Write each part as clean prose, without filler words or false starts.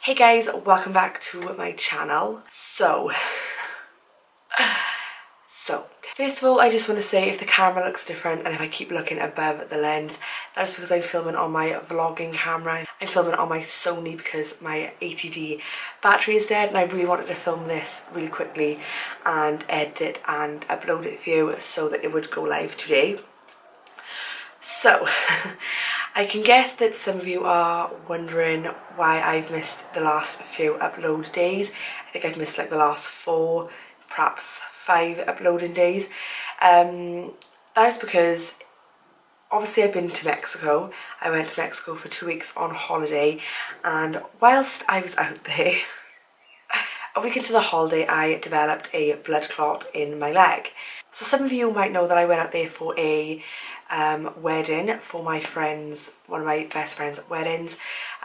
Hey guys, welcome back to my channel. So first of all, I just want to say if the camera looks different and if I keep looking above the lens, that is because I'm filming on my vlogging camera. I'm filming on my Sony because my 80D battery is dead and I really wanted to film this really quickly and edit it and upload it for you so that it would go live today. So I can guess that some of you are wondering why I've missed the last few upload days. I think I've missed like the last 4, perhaps 5 uploading days. That is because obviously I've been to Mexico. I went to Mexico for 2 weeks on holiday, and whilst I was out there, a week into the holiday I developed a blood clot in my leg. So some of you might know that I went out there for a wedding for my friends, one of my best friends' weddings.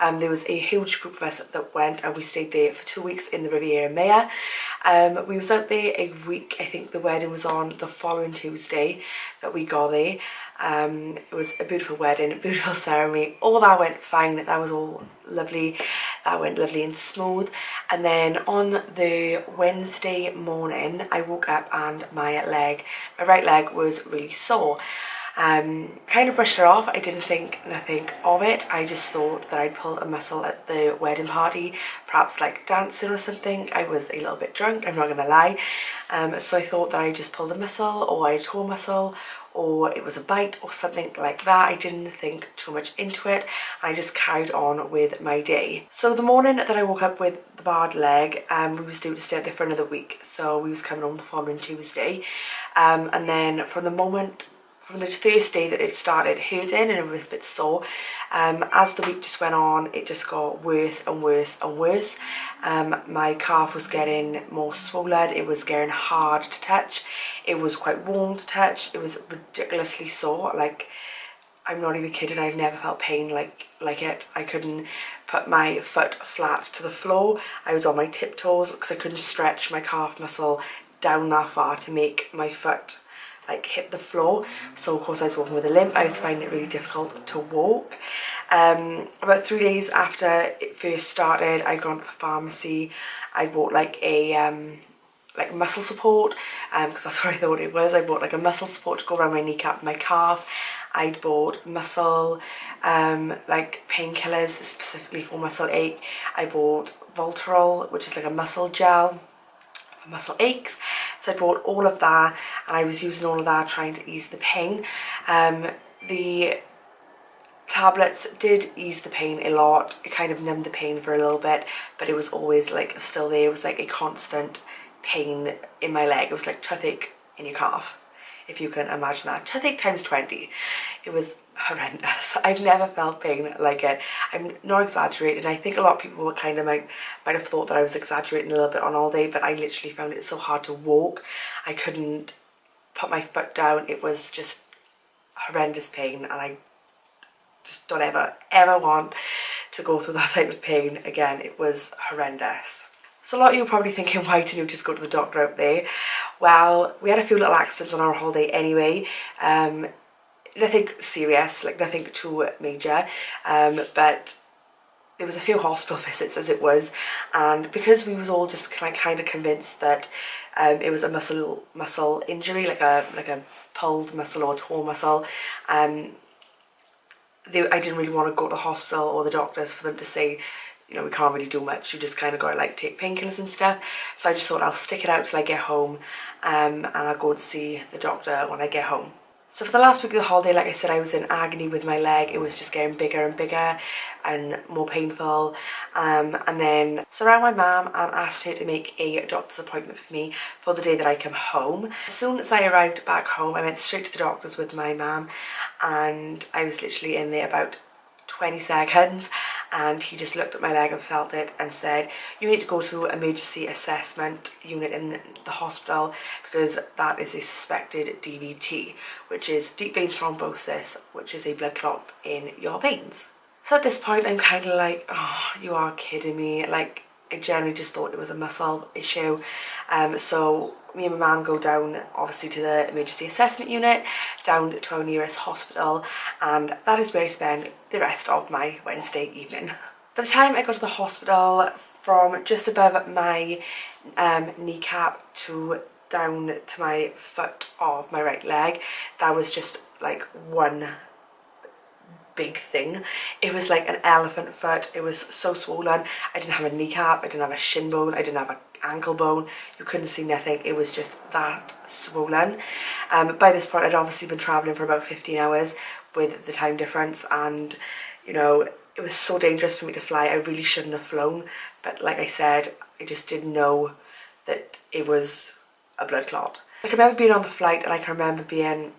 There was a huge group of us that went and we stayed there for 2 weeks in the Riviera Maya. We was out there a week. I think the wedding was on the following Tuesday that we got there. It was a beautiful wedding, a beautiful ceremony. All that went fine. That was all lovely. That went lovely and smooth. And then on the Wednesday morning, I woke up and my right leg was really sore. Kind of brushed it off. I didn't think nothing of it. I just thought that I'd pulled a muscle at the wedding party, perhaps like dancing or something. I was a little bit drunk, I'm not gonna lie. So I thought that I just pulled a muscle, or I tore a muscle, or it was a bite or something like that. I didn't think too much into it. I just carried on with my day. So the morning that I woke up with the bad leg, we was due to stay there for another week. So we was coming home the following Tuesday. And then from the first day that it started hurting and it was a bit sore, as the week just went on, it just got worse and worse and worse. My calf was getting more swollen, it was getting hard to touch, it was quite warm to touch, it was ridiculously sore. Like, I'm not even kidding, I've never felt pain like it. I couldn't put my foot flat to the floor. I was on my tiptoes because I couldn't stretch my calf muscle down that far to make my foot like hit the floor. So of course I was walking with a limp. I was finding it really difficult to walk. About 3 days after it first started, I'd gone to the pharmacy. I bought like a like muscle support, because that's what I thought it was. I bought like a muscle support to go around my kneecap and my calf. I'd bought muscle like painkillers specifically for muscle ache. I bought Voltarol, which is like a muscle gel for muscle aches. So I bought all of that and I was using all of that trying to ease the pain. The tablets did ease the pain a lot. It kind of numbed the pain for a little bit, but it was always like still there. It was like a constant pain in my leg. It was like toothache in your calf, if you can imagine that. Toothache times 20. It was horrendous. I've never felt pain like it. I'm not exaggerating. I think a lot of people were kind of might have thought that I was exaggerating a little bit on all day, but I literally found it so hard to walk. I couldn't put my foot down. It was just horrendous pain, and I just don't ever want to go through that type of pain again. It was horrendous. So a lot of you are probably thinking, why didn't you just go to the doctor out there? Well, we had a few little accidents on our holiday anyway. Nothing serious, like nothing too major, but there was a few hospital visits as it was, and because we was all just kind of convinced that it was a muscle injury, like a pulled muscle or torn muscle, I didn't really want to go to the hospital or the doctors for them to say, you know, we can't really do much, you just kind of got to like take painkillers and stuff. So I just thought I'll stick it out till I get home, and I'll go and see the doctor when I get home. So for the last week of the holiday, like I said, I was in agony with my leg. It was just getting bigger and bigger and more painful. And then so I rang my mum and asked her to make a doctor's appointment for me for the day that I come home. As soon as I arrived back home, I went straight to the doctor's with my mum, and I was literally in there about 20 seconds, and he just looked at my leg and felt it and said, you need to go to emergency assessment unit in the hospital because that is a suspected DVT, which is deep vein thrombosis, which is a blood clot in your veins. So at this point I'm kind of like, oh, you are kidding me. Like, I generally just thought it was a muscle issue. So me and my mum go down obviously to the emergency assessment unit, down to our nearest hospital, and that is where I spend the rest of my Wednesday evening. By the time I got to the hospital, from just above my kneecap to down to my foot of my right leg, that was just like one big thing. It was like an elephant foot. It was so swollen. I didn't have a kneecap, I didn't have a shin bone, I didn't have an ankle bone. You couldn't see nothing. It was just that swollen. By this point I'd obviously been travelling for about 15 hours with the time difference, and you know, it was so dangerous for me to fly. I really shouldn't have flown, but like I said, I just didn't know that it was a blood clot. I can remember being on the flight, and I can remember being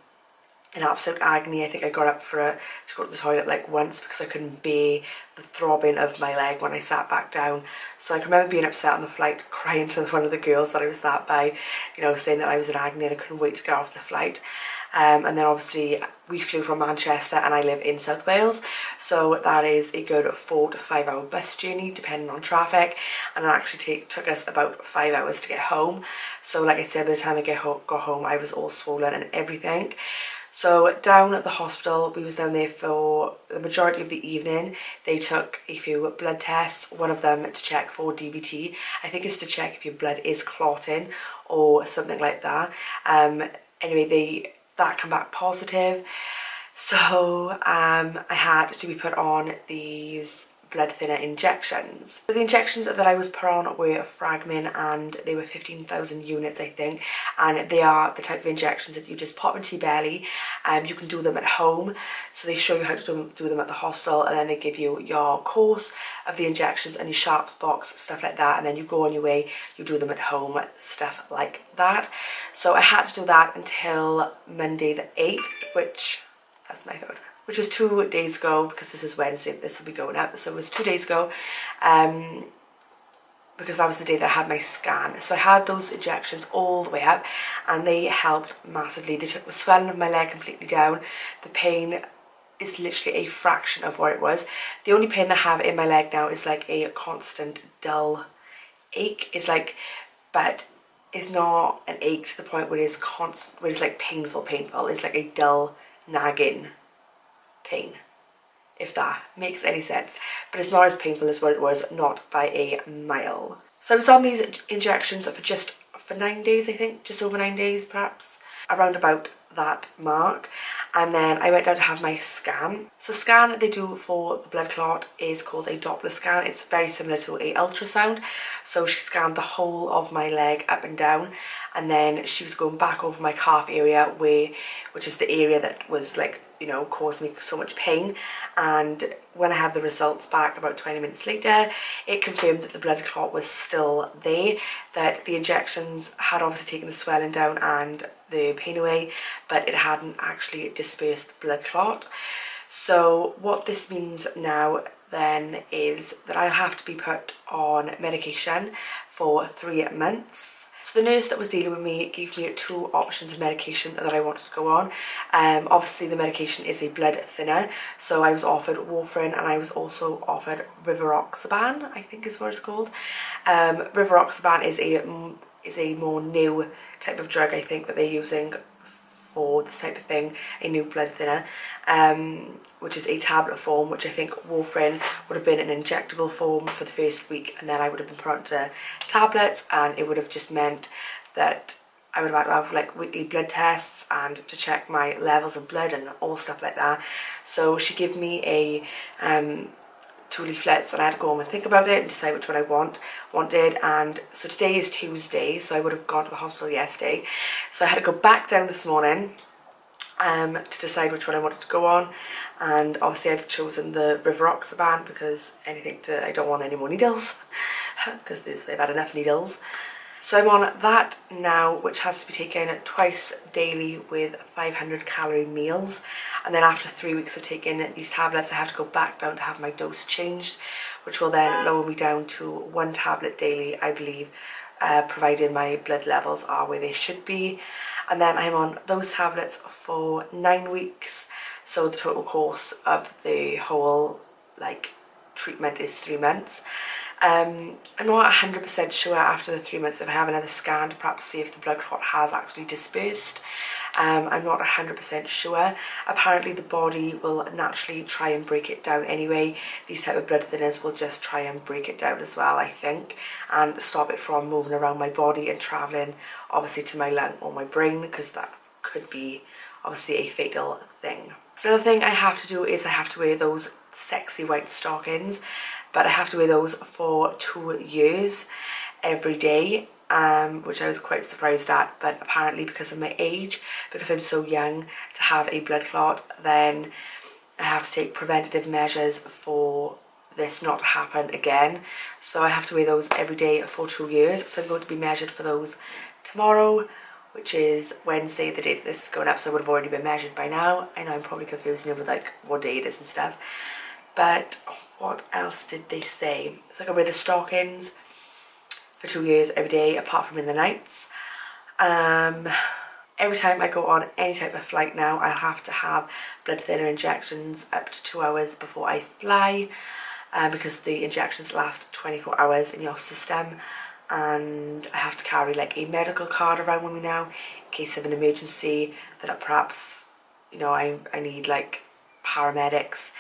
in absolute agony. I think I got up to go to the toilet like once because I couldn't bear the throbbing of my leg when I sat back down. So I can remember being upset on the flight, crying to one of the girls that I was sat by, you know, saying that I was in agony and I couldn't wait to get off the flight. And then obviously we flew from Manchester, and I live in South Wales, so that is a good 4 to 5 hour bus journey depending on traffic, and it actually took us about 5 hours to get home. So like I said, by the time I got home I was all swollen and everything. So down at the hospital, we was down there for the majority of the evening. They took a few blood tests, one of them to check for DVT. I think it's to check if your blood is clotting or something like that. Anyway, that came back positive. So I had to be put on these blood thinner injections. So the injections that I was put on were Fragmin, and they were 15,000 units I think, and they are the type of injections that you just pop into your belly. You can do them at home, so they show you how to do them at the hospital, and then they give you your course of the injections and your sharps box, stuff like that, and then you go on your way, you do them at home, stuff like that. So I had to do that until Monday the 8th, which, that's my phone, which was 2 days ago, because this is Wednesday, this will be going up, so it was 2 days ago, because that was the day that I had my scan. So I had those injections all the way up, and they helped massively. They took the swelling of my leg completely down. The pain is literally a fraction of what it was. The only pain I have in my leg now is like a constant dull ache. It's like, but it's not an ache to the point where it's where it's like painful. It's like a dull, nagging pain, if that makes any sense, but it's not as painful as what it was, not by a mile. So I was on these injections for 9 days, I think, just over 9 days perhaps, around about that mark, and then I went down to have my scan. So scan they do for the blood clot is called a Doppler scan. It's very similar to a ultrasound. So she scanned the whole of my leg up and down, and then she was going back over my calf area, which is the area that was like, you know, caused me so much pain. And when I had the results back about 20 minutes later, it confirmed that the blood clot was still there, that the injections had obviously taken the swelling down and the pain away, but it hadn't actually dispersed the blood clot. So what this means now then is that I'll have to be put on medication for 3 months. So the nurse that was dealing with me gave me 2 options of medication that I wanted to go on. Obviously the medication is a blood thinner, so I was offered warfarin, and I was also offered rivaroxaban, I think is what it's called. Rivaroxaban is a more new type of drug, I think, that they're using for this type of thing, a new blood thinner, which is a tablet form, which I think warfarin would have been an injectable form for the first week, and then I would have been put onto tablets, and it would have just meant that I would have had to have like weekly blood tests and to check my levels of blood and all stuff like that. So she gave me a 2 leaflets, and I had to go home and think about it and decide which one I wanted. And so today is Tuesday, so I would have gone to the hospital yesterday. So I had to go back down this morning to decide which one I wanted to go on, and obviously I've chosen the rivaroxaban because I don't want any more needles because they've had enough needles. So I'm on that now, which has to be taken twice daily with 500 calorie meals, and then after 3 weeks of taking these tablets I have to go back down to have my dose changed, which will then lower me down to 1 tablet daily, I believe, provided my blood levels are where they should be. And then I'm on those tablets for 9 weeks, so the total course of the whole treatment is 3 months. I'm not 100% sure after the 3 months if I have another scan to perhaps see if the blood clot has actually dispersed. I'm not 100% sure. Apparently the body will naturally try and break it down anyway. These type of blood thinners will just try and break it down as well, I think, and stop it from moving around my body and travelling obviously to my lung or my brain, because that could be obviously a fatal thing. So another thing I have to do is I have to wear those sexy white stockings, but I have to wear those for 2 years every day, which I was quite surprised at. But apparently because of my age, because I'm so young to have a blood clot, then I have to take preventative measures for this not to happen again. So I have to wear those every day for 2 years. So I'm going to be measured for those tomorrow, which is Wednesday, the day that this is going up, so I would have already been measured by now. I know I'm probably confusing you with like what day it is and stuff. But what else did they say? So I can wear the stockings for 2 years every day, apart from in the nights. Every time I go on any type of flight now, I'll have to have blood thinner injections up to 2 hours before I fly, because the injections last 24 hours in your system. And I have to carry like a medical card around with me now in case of an emergency, that perhaps, you know, I need like paramedics.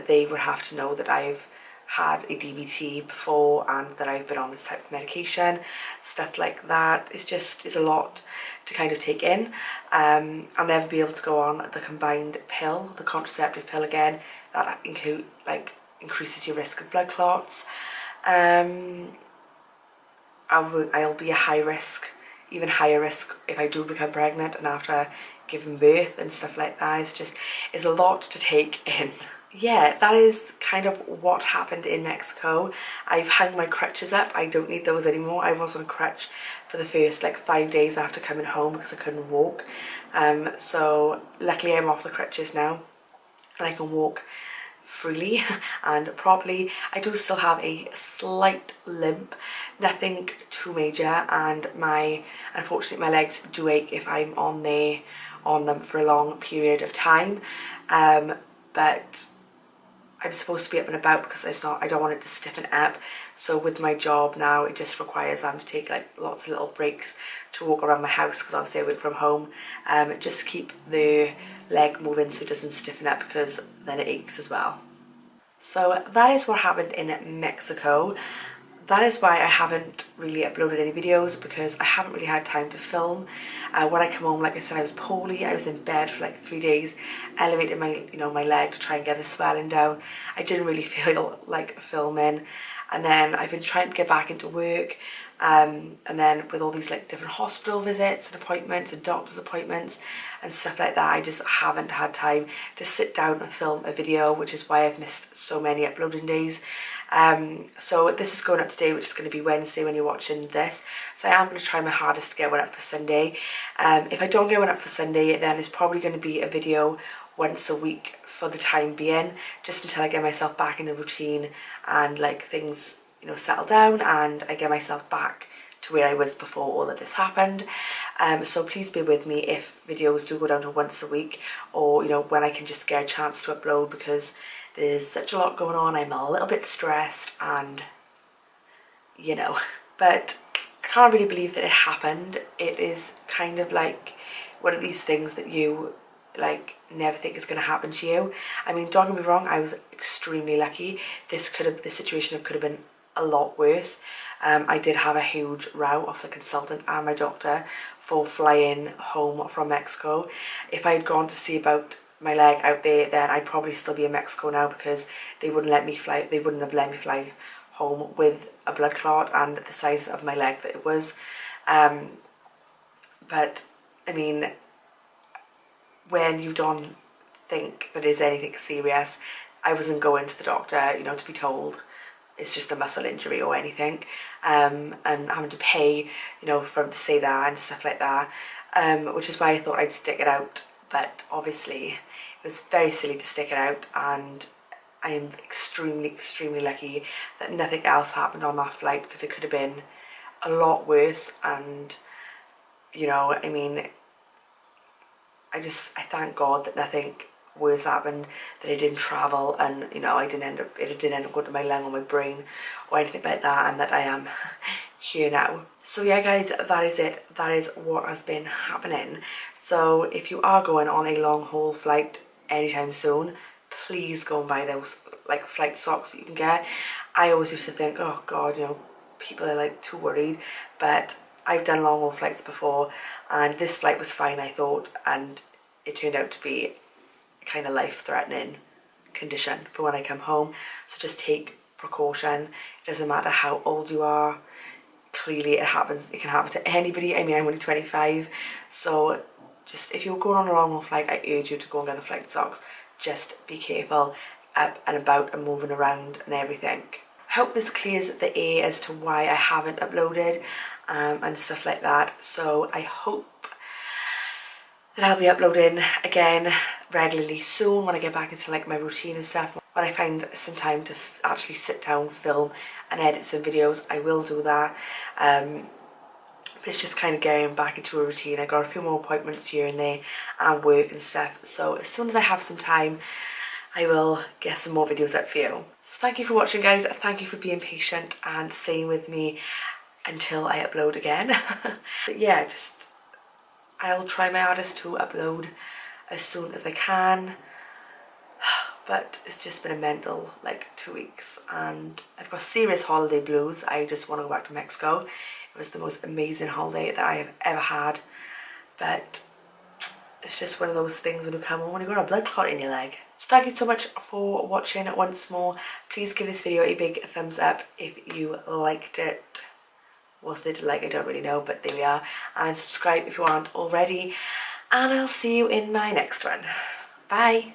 They would have to know that I've had a DVT before and that I've been on this type of medication. Stuff like that. It's a lot to kind of take in. I'll never be able to go on the combined pill, the contraceptive pill again. That increases your risk of blood clots. I'll be a high risk, even higher risk if I do become pregnant and after giving birth and stuff like that. It's a lot to take in. Yeah, that is kind of what happened in Mexico. I've hung my crutches up. I don't need those anymore. I was on a crutch for the first like 5 days after coming home because I couldn't walk. So luckily I'm off the crutches now and I can walk freely and properly. I do still have a slight limp, nothing too major, and unfortunately my legs do ache if I'm on them for a long period of time. But I'm supposed to be up and about because I don't want it to stiffen up. So with my job now, it just requires them to take like lots of little breaks to walk around my house, because obviously I work from home. Just keep the leg moving so it doesn't stiffen up, because then it aches as well. So that is what happened in Mexico. That is why I haven't really uploaded any videos, because I haven't really had time to film. When I come home, like I said, I was poorly. I was in bed for like 3 days, elevated my leg to try and get the swelling down. I didn't really feel like filming. And then I've been trying to get back into work. And then with all these like different hospital visits and appointments and doctor's appointments and stuff like that, I just haven't had time to sit down and film a video, which is why I've missed so many uploading days. So this is going up today, which is going to be Wednesday when you're watching this. So I am going to try my hardest to get one up for Sunday. If I don't get one up for Sunday, then it's probably going to be a video once a week for the time being, just until I get myself back in a routine and like things, you know, settle down and I get myself back to where I was before all of this happened. So please bear with me if videos do go down to once a week, or you know, when I can just get a chance to upload, because there's such a lot going on. I'm a little bit stressed and you know, but I can't really believe that it happened. It is kind of like one of these things that you like never think is going to happen to you. I mean, don't get me wrong, I was extremely lucky. This situation could have been a lot worse. I did have a huge row with the consultant and my doctor for flying home from Mexico. If I had gone to see about my leg out there, then I'd probably still be in Mexico now, because they wouldn't let me fly. They wouldn't have let me fly home with a blood clot and the size of my leg that it was. But I mean, when you don't think that there's anything serious, I wasn't going to the doctor, you know, to be told it's just a muscle injury or anything, and having to pay, you know, for them to say that and stuff like that, which is why I thought I'd stick it out. But obviously it was very silly to stick it out, and I am extremely, extremely lucky that nothing else happened on that flight, because it could have been a lot worse. And you know, I mean, I thank God that nothing worse happened, that I didn't travel, and you know, it didn't end up going to my lung or my brain or anything like that, and that I am here now. So yeah guys, that is it. That is what has been happening. So if you are going on a long haul flight anytime soon, please go and buy those like flight socks that you can get. I always used to think, oh god, you know, people are like too worried, but I've done long haul flights before and this flight was fine, I thought, and it turned out to be kind of life-threatening condition for when I come home. So just take precaution. It doesn't matter how old you are. Clearly it can happen to anybody. I mean, I'm only 25, so just if you're going on a long haul flight, I urge you to go and get the flight socks. Just be careful up and about and moving around and everything. I hope this clears the air as to why I haven't uploaded and stuff like that. So I hope that I'll be uploading again regularly soon when I get back into like my routine and stuff. When I find some time to actually sit down, film and edit some videos, I will do that. But it's just kind of getting back into a routine. I got a few more appointments here and there and work and stuff. So as soon as I have some time, I will get some more videos up for you. So thank you for watching, guys. Thank you for being patient and staying with me until I upload again. But yeah, I'll try my hardest to upload as soon as I can. But it's just been a mental like 2 weeks and I've got serious holiday blues. I just want to go back to Mexico. It was the most amazing holiday that I have ever had, but it's just one of those things when you come home and you've got a blood clot in your leg. So thank you so much for watching once more. Please give this video a big thumbs up if you liked it. Was it a like? I don't really know, but there we are. And subscribe if you aren't already. And I'll see you in my next one. Bye.